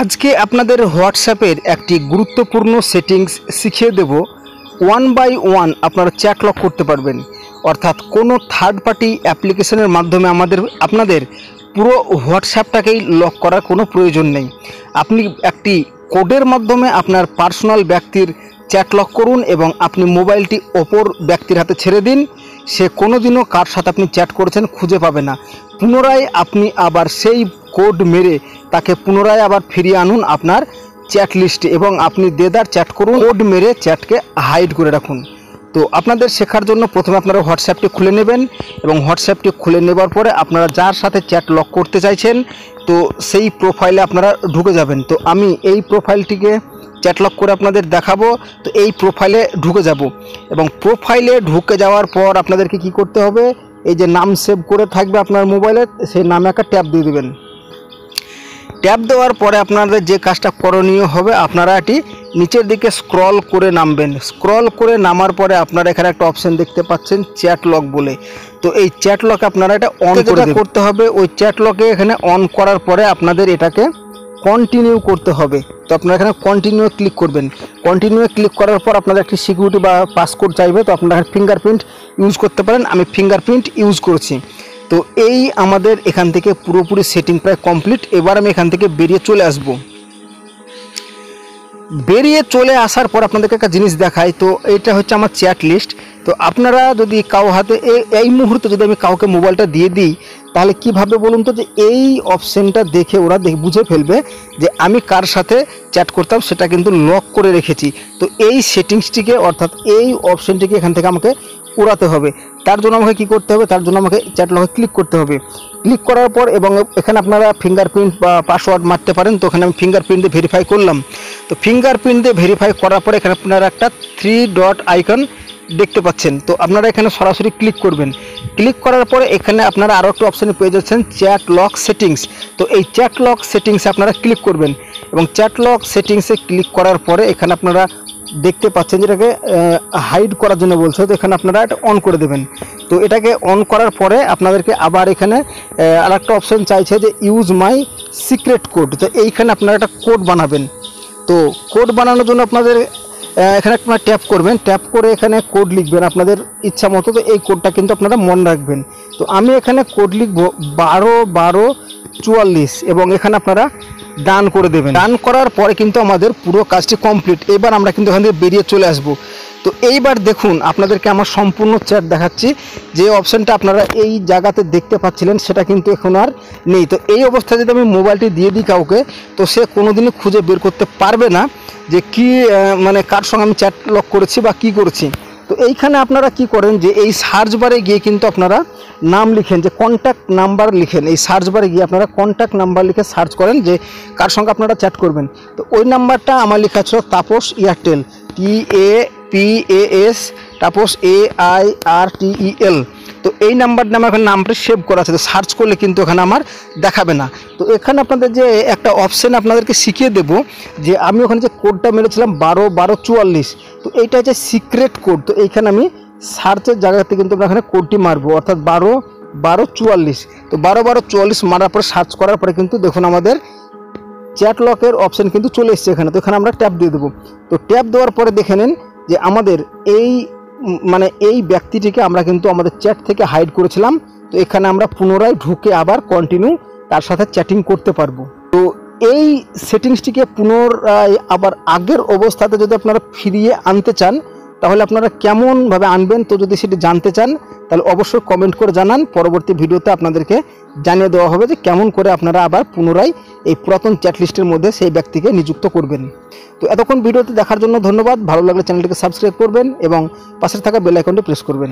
আজকে আপনাদের হোয়াটসঅ্যাপের একটি গুরুত্বপূর্ণ সেটিংস শিখিয়ে দেব। ওয়ান বাই ওয়ান আপনারা চ্যাট লক করতে পারবেন, অর্থাৎ কোনো থার্ড পার্টি অ্যাপ্লিকেশনের মাধ্যমে আপনাদের পুরো হোয়াটসঅ্যাপটাকেই লক করার কোনো প্রয়োজন নেই। আপনি একটি কোডের মাধ্যমে আপনার পার্সোনাল ব্যক্তির চ্যাট লক করুন এবং আপনি মোবাইলটি অপর ব্যক্তির হাতে ছেড়ে দিন। সে কোনো দিনও কার সাথে আপনি চ্যাট করেছেন খুঁজে পাবে না। পুনরায় আপনি আবার সেই কোড মেরে তাকে পুনরায় আবার ফিরিয়ে আনুন আপনার চ্যাট লিস্টে এবং আপনি দেদার চ্যাট করুন। কোড মেরে চ্যাটকে হাইড করে রাখুন। তো আপনাদের শেখার জন্য প্রথমে আপনারা হোয়াটসঅ্যাপটি খুলে নেবেন এবং হোয়াটসঅ্যাপটি খুলে নেবার পরে আপনারা যার সাথে চ্যাট লক করতে চাইছেন তো সেই প্রোফাইলে আপনারা ঢুকে যাবেন। তো আমি এই প্রোফাইলটিকে চ্যাট লক করে আপনাদের দেখাবো। তো এই প্রোফাইলে ঢুকে যাব এবং প্রোফাইলে ঢুকে যাওয়ার পর আপনাদেরকে কি করতে হবে, এই যে নাম সেভ করে থাকবে আপনার মোবাইলে সেই নামে একটা ট্যাপ দিয়ে দেবেন। ট্যাপ দেওয়ার পরে আপনাদের যে কাজটা করণীয় হবে, আপনারা এটি নিচের দিকে স্ক্রল করে নামবেন। স্ক্রল করে নামার পরে আপনারা এখানে একটা অপশন দেখতে পাচ্ছেন চ্যাট লক বলে। তো এই চ্যাট লক আপনারা এটা অন করতে হবে। ওই চ্যাট লকে এখানে অন করার পরে আপনাদের এটাকে কন্টিনিউ করতে হবে। তো আপনারা এখানে কন্টিনিউ ক্লিক করবেন। কন্টিনিউ ক্লিক করার পর আপনাদের একটি সিকিউরিটি বা পাসকোড চাইবে। তো আপনারা ফিঙ্গারপ্রিন্ট ইউজ করতে পারেন, আমি ফিঙ্গারপ্রিন্ট ইউজ করছি। তো এই আমাদের এখান থেকে পুরোপুরি সেটিং প্রায় কমপ্লিট। এবার আমি এখান থেকে বেরিয়ে চলে আসব। বেরিয়ে চলে আসার পর আপনাদেরকে একটা জিনিস দেখাই। তো এটা হচ্ছে আমার চ্যাট লিস্ট। তো আপনারা যদি কারো হাতে এই মুহূর্তে যদি আমি কাউকে মোবাইলটা দিয়ে দিই তাহলে কিভাবে বলুন তো, যে এই অপশানটা দেখে ওরা বুঝে ফেলবে যে আমি কার সাথে চ্যাট করতাম সেটা কিন্তু লক করে রেখেছি। তো এই সেটিংসটিকে অর্থাৎ এই অপশানটিকে এখান থেকে আমাকে উড়াতে হবে। তার জন্য আমাকে কী করতে হবে, তার জন্য আমাকে চ্যাট লকে ক্লিক করতে হবে। ক্লিক করার পর এবং এখানে আপনারা ফিঙ্গারপ্রিন্ট বা পাসওয়ার্ড মারতে পারেন। তো এখানে আমি ফিঙ্গারপ্রিন্ট দিয়ে ভেরিফাই করলাম। তো ফিঙ্গারপ্রিন্ট দিয়ে ভেরিফাই করার পরে এখানে আপনারা একটা 3 ডট আইকন দেখতে পাচ্ছেন। তো আপনারা এখানে সরাসরি ক্লিক করবেন। ক্লিক করার পরে এখানে আপনারা আরও একটা অপশানে পেয়ে যাচ্ছেন চ্যাট লক সেটিংস। তো এই চ্যাট লক সেটিংসে আপনারা ক্লিক করবেন এবং চ্যাট লক সেটিংসে ক্লিক করার পরে এখানে আপনারা দেখতে পাচ্ছেন যেটাকে হাইড করার জন্য বলছে। তো এখানে আপনারা এটা অন করে দেবেন। তো এটাকে অন করার পরে আপনাদেরকে আবার এখানে আরেকটা অপশান চাইছে যে ইউজ মাই সিক্রেট কোড। তো এইখানে আপনারা একটা কোড বানাবেন। তো কোড বানানোর জন্য আপনাদের এখানে আপনারা ট্যাপ করবেন। ট্যাপ করে এখানে কোড লিখবেন আপনাদের ইচ্ছা মতো। তো এই কোডটা কিন্তু আপনারা মনে রাখবেন। তো আমি এখানে কোড লিখব 12-12-44 এবং এখানে আপনারা ডান করে দেবেন। ডান করার পরে কিন্তু আমাদের পুরো কাজটি কমপ্লিট। এবার আমরা কিন্তু এখান থেকে বেরিয়ে চলে আসব। তো এইবার দেখুন আপনাদেরকে আমার সম্পূর্ণ চ্যাট দেখাচ্ছি। যে অপশানটা আপনারা এই জায়গাতে দেখতে পাচ্ছিলেন সেটা কিন্তু এখন আর নেই। তো এই অবস্থায় যদি আমি মোবাইলটি দিয়ে দিই কাউকে, তো সে কোনোদিনই খুঁজে বের করতে পারবে না যে কি মানে কার সঙ্গে আমি চ্যাট লক করেছি বা কি করেছি। তো এইখানে আপনারা কি করেন যে এই সার্চ বারে গিয়ে কিন্তু আপনারা নাম লিখেন, যে কন্ট্যাক্ট নাম্বার লিখেন। এই সার্চ বারে গিয়ে আপনারা কন্ট্যাক্ট নাম্বার লিখে সার্চ করেন যে কার সঙ্গে আপনারা চ্যাট করবেন। তো ওই নাম্বারটা আমার লেখা ছিল Tapas Airtel, TAPAS Tapas AIRTEL। তো এই নাম্বার নামে এখন নামটা সেভ করা আছে। তো সার্চ করলে কিন্তু এখানে আমার দেখাবে না। তো এখানে আপনাদের যে একটা অপশান আপনাদেরকে শিখিয়ে দেব, যে আমি ওখানে যে কোডটা মেরেছিলাম 12-12-44, তো এইটা হচ্ছে সিক্রেট কোড। তো এইখানে আমি সার্চের জায়গাতে কিন্তু আমরা এখানে কোডটি মারবো, অর্থাৎ 12-12-44। তো 12-12-44 মারার পরে সার্চ করার পরে কিন্তু দেখুন আমাদের চ্যাট লকের অপশান কিন্তু চলে এসছে এখানে। তো এখানে আমরা ট্যাপ দিয়ে দেবো। তো ট্যাপ দেওয়ার পরে দেখে নেন যে আমাদের এই ব্যক্তিটিকে আমরা কিন্তু আমাদের চ্যাট থেকে হাইড করেছিলাম। তো এখানে আমরা পুনরায় ঢুকে আবার কন্টিনিউ তার সাথে চ্যাটিং করতে পারবো। তো এই সেটিংসটিকে পুনরায় আবার আগের অবস্থাতে যদি আপনারা ফিরিয়ে আনতে চান তাহলে আপনারা কেমনভাবে আনবেন, তো যদি সেটি জানতে চান তাহলে অবশ্যই কমেন্ট করে জানান। পরবর্তী ভিডিওতে আপনাদেরকে জানিয়ে দেওয়া হবে যে কেমন করে আপনারা আবার পুনরায় এই পুরাতন চ্যাট লিস্টের মধ্যে সেই ব্যক্তিকে নিযুক্ত করবেন। তো এতক্ষণ ভিডিওতে দেখার জন্য ধন্যবাদ। ভালো লাগলে চ্যানেলটিকে সাবস্ক্রাইব করবেন এবং পাশে থাকা বেল আইকনটি প্রেস করবেন।